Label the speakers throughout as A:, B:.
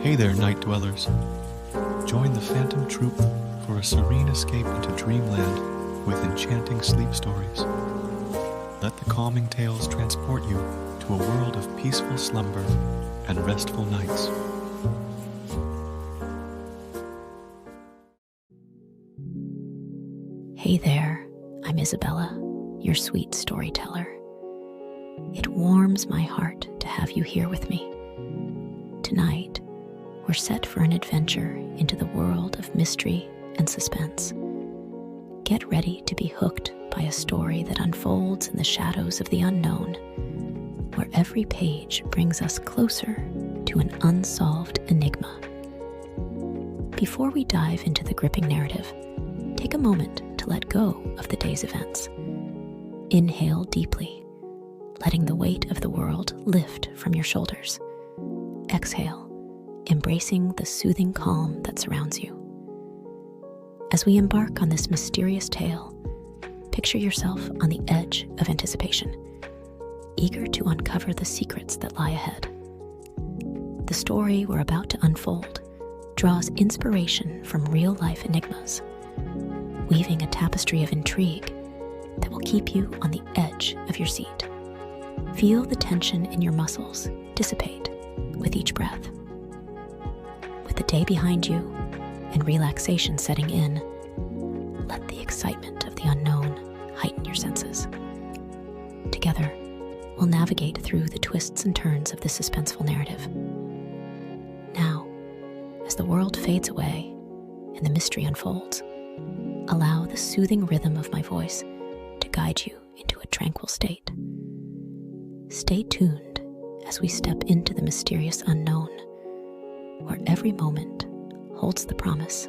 A: Hey there, night dwellers. Join the Phantom Troupe for a serene escape into dreamland with enchanting sleep stories. Let the calming tales transport you to a world of peaceful slumber and restful nights.
B: Hey there, I'm Isabella, your sweet storyteller. It warms my heart to have you here with me. Tonight, we're set for an adventure into the world of mystery and suspense. Get ready to be hooked by a story that unfolds in the shadows of the unknown, where every page brings us closer to an unsolved enigma. Before we dive into the gripping narrative, take a moment to let go of the day's events. Inhale deeply, letting the weight of the world lift from your shoulders. Exhale, embracing the soothing calm that surrounds you. As we embark on this mysterious tale, picture yourself on the edge of anticipation, eager to uncover the secrets that lie ahead. The story we're about to unfold draws inspiration from real-life enigmas, weaving a tapestry of intrigue that will keep you on the edge of your seat. Feel the tension in your muscles dissipate with each breath. With the day behind you and relaxation setting in, let the excitement of the unknown heighten your senses. Together, we'll navigate through the twists and turns of this suspenseful narrative. Now, as the world fades away and the mystery unfolds, allow the soothing rhythm of my voice to guide you into a tranquil state. Stay tuned as we step into the mysterious unknown, where every moment holds the promise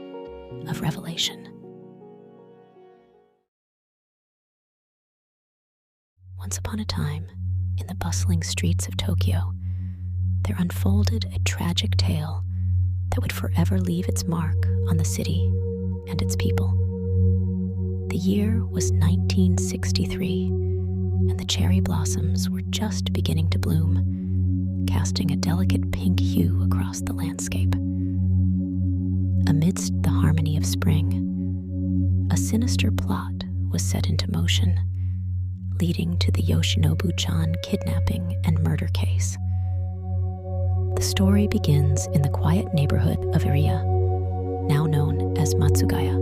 B: of revelation. Once upon a time, in the bustling streets of Tokyo, there unfolded a tragic tale that would forever leave its mark on the city and its people. The year was 1963, and the cherry blossoms were just beginning to bloom, casting a delicate pink hue across the landscape. Amidst the harmony of spring, a sinister plot was set into motion, leading to the Yoshinobu-chan kidnapping and murder case. The story begins in the quiet neighborhood of Iriya, now known as Matsugaya,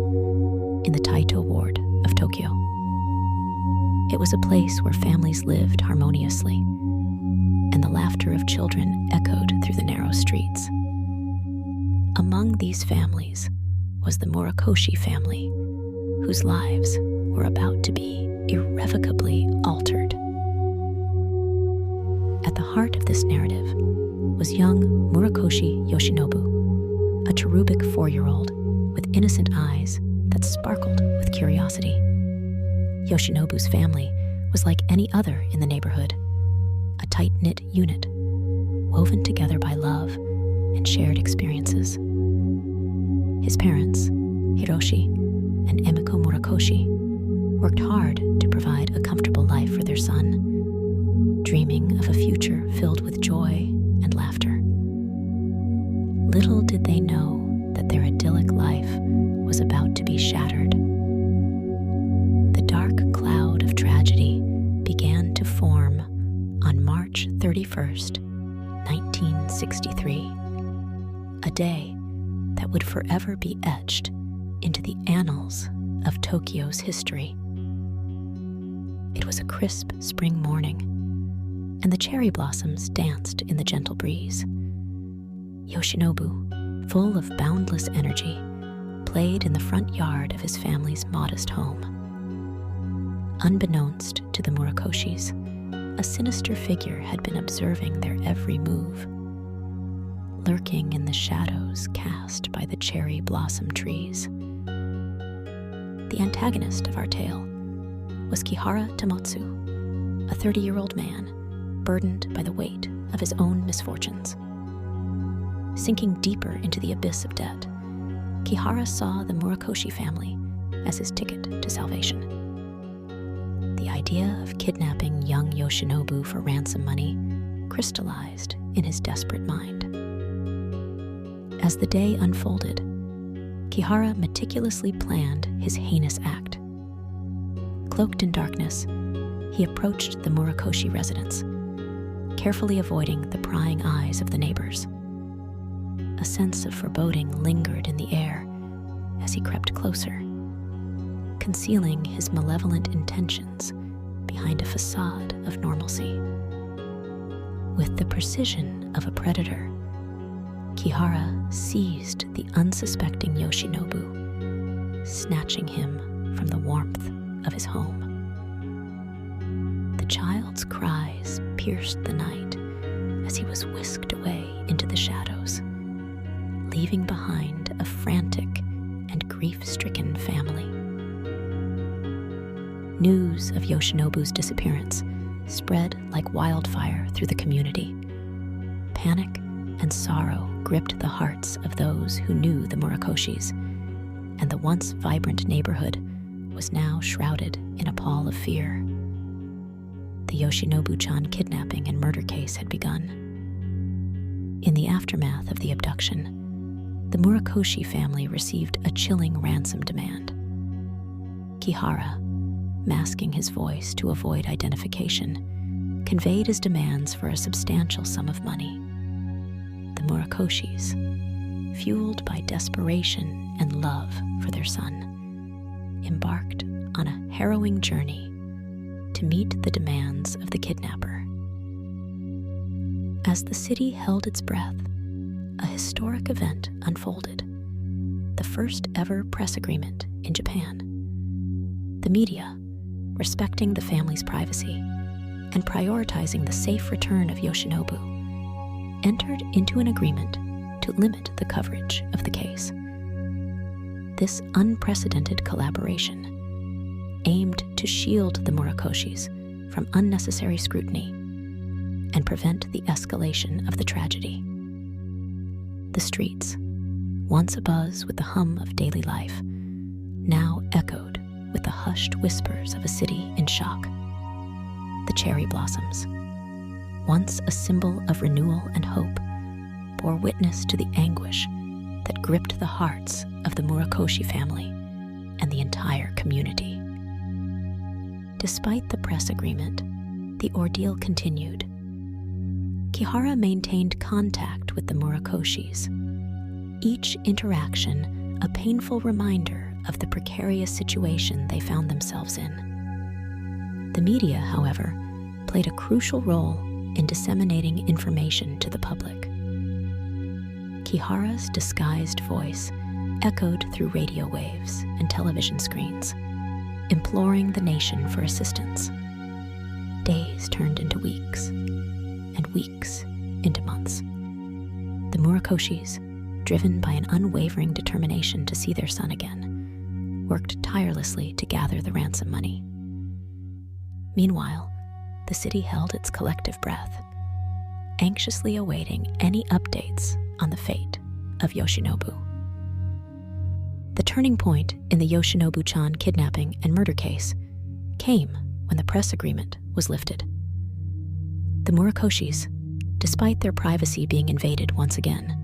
B: in the Taito ward of Tokyo. It was a place where families lived harmoniously, and the laughter of children echoed through the narrow streets. Among these families was the Murakoshi family, whose lives were about to be irrevocably altered. At the heart of this narrative was young Murakoshi Yoshinobu, a cherubic 4-year-old with innocent eyes that sparkled with curiosity. Yoshinobu's family was like any other in the neighborhood, a tight-knit unit, woven together by love and shared experiences. His parents, Hiroshi and Emiko Murakoshi, worked hard to provide a comfortable life for their son, dreaming of a future filled with joy and laughter. Little did they know that their idyllic life was about to be shattered. The dark cloud of tragedy began to form on March 31st, 1963, a day that would forever be etched into the annals of Tokyo's history. It was a crisp spring morning, and the cherry blossoms danced in the gentle breeze. Yoshinobu, full of boundless energy, played in the front yard of his family's modest home. Unbeknownst to the Murakoshis, a sinister figure had been observing their every move. Lurking in the shadows cast by the cherry blossom trees. The antagonist of our tale was Kihara Tamotsu, a 30-year-old man burdened by the weight of his own misfortunes. Sinking deeper into the abyss of debt, Kihara saw the Murakoshi family as his ticket to salvation. The idea of kidnapping young Yoshinobu for ransom money crystallized in his desperate mind. As the day unfolded, Kihara meticulously planned his heinous act. Cloaked in darkness, he approached the Murakoshi residence, carefully avoiding the prying eyes of the neighbors. A sense of foreboding lingered in the air as he crept closer, concealing his malevolent intentions behind a facade of normalcy. With the precision of a predator, Kihara seized the unsuspecting Yoshinobu, snatching him from the warmth of his home. The child's cries pierced the night as he was whisked away into the shadows, leaving behind a frantic and grief-stricken family. News of Yoshinobu's disappearance spread like wildfire through the community. Panic and sorrow gripped the hearts of those who knew the Murakoshis, and the once vibrant neighborhood was now shrouded in a pall of fear. The Yoshinobu-chan kidnapping and murder case had begun. In the aftermath of the abduction, the Murakoshi family received a chilling ransom demand. Kihara, masking his voice to avoid identification, conveyed his demands for a substantial sum of money. The Murakoshis, fueled by desperation and love for their son, embarked on a harrowing journey to meet the demands of the kidnapper. As the city held its breath, a historic event unfolded, the first ever press agreement in Japan. The media, respecting the family's privacy and prioritizing the safe return of Yoshinobu, entered into an agreement to limit the coverage of the case. This unprecedented collaboration aimed to shield the Murakoshis from unnecessary scrutiny and prevent the escalation of the tragedy. The streets, once abuzz with the hum of daily life, now echoed with the hushed whispers of a city in shock. The cherry blossoms, once a symbol of renewal and hope, bore witness to the anguish that gripped the hearts of the Murakoshi family and the entire community. Despite the press agreement, the ordeal continued. Kihara maintained contact with the Murakoshis, each interaction a painful reminder of the precarious situation they found themselves in. The media, however, played a crucial role in disseminating information to the public. Kihara's disguised voice echoed through radio waves and television screens, imploring the nation for assistance. Days turned into weeks, and weeks into months. The Murakoshis, driven by an unwavering determination to see their son again, worked tirelessly to gather the ransom money. Meanwhile, the city held its collective breath, anxiously awaiting any updates on the fate of Yoshinobu. The turning point in the Yoshinobu-chan kidnapping and murder case came when the press agreement was lifted. The Murakoshis, despite their privacy being invaded once again,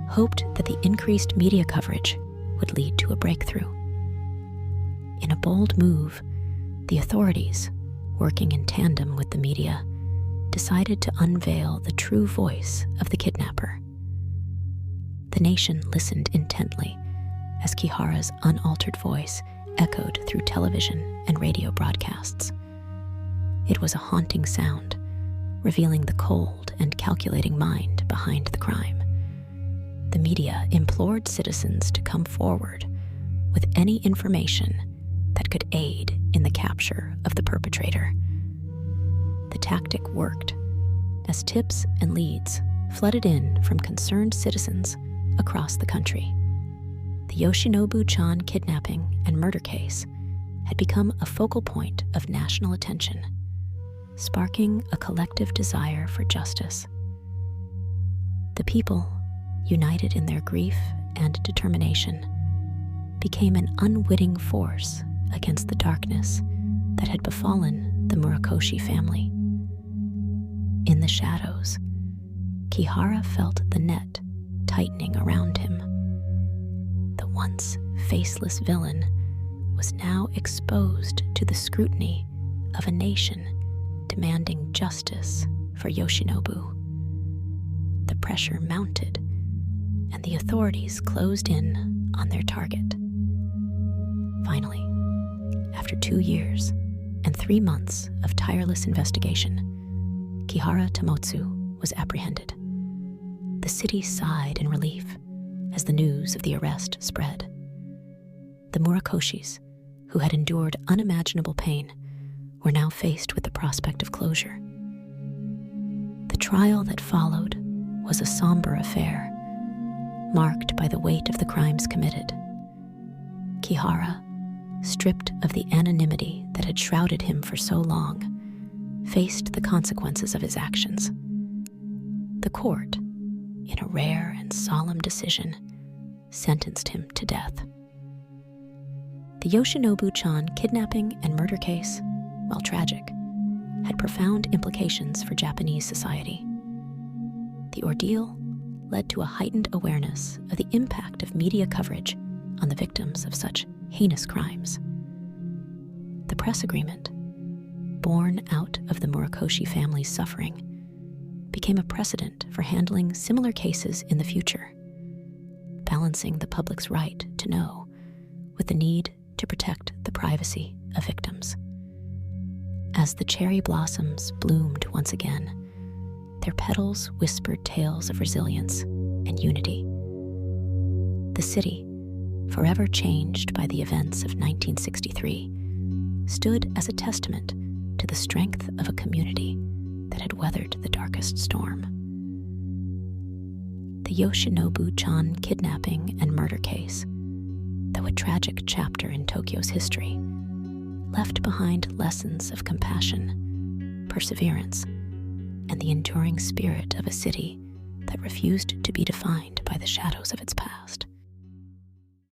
B: hoped that the increased media coverage would lead to a breakthrough. In a bold move, the authorities, working in tandem with the media, decided to unveil the true voice of the kidnapper. The nation listened intently as Kihara's unaltered voice echoed through television and radio broadcasts. It was a haunting sound, revealing the cold and calculating mind behind the crime. The media implored citizens to come forward with any information that could aid in the capture of the perpetrator. The tactic worked, as tips and leads flooded in from concerned citizens across the country. The Yoshinobu-chan kidnapping and murder case had become a focal point of national attention, sparking a collective desire for justice. The people, united in their grief and determination, became an unwitting force against the darkness that had befallen the Murakoshi family. In the shadows, Kihara felt the net tightening around him. The once faceless villain was now exposed to the scrutiny of a nation demanding justice for Yoshinobu. The pressure mounted, and the authorities closed in on their target. Finally, after 2 years and 3 months of tireless investigation, Kihara Tamotsu was apprehended. The city sighed in relief as the news of the arrest spread. The Murakoshis, who had endured unimaginable pain, were now faced with the prospect of closure. The trial that followed was a somber affair, marked by the weight of the crimes committed. Kihara, stripped of the anonymity that had shrouded him for so long, faced the consequences of his actions. The court, in a rare and solemn decision, sentenced him to death. The Yoshinobu-chan kidnapping and murder case, while tragic, had profound implications for Japanese society. The ordeal led to a heightened awareness of the impact of media coverage on the victims of such heinous crimes. The press agreement, born out of the Murakoshi family's suffering, became a precedent for handling similar cases in the future, balancing the public's right to know with the need to protect the privacy of victims. As the cherry blossoms bloomed once again, their petals whispered tales of resilience and unity. The city, forever changed by the events of 1963, stood as a testament to the strength of a community that had weathered the darkest storm. The Yoshinobu-chan kidnapping and murder case, though a tragic chapter in Tokyo's history, left behind lessons of compassion, perseverance, and the enduring spirit of a city that refused to be defined by the shadows of its past.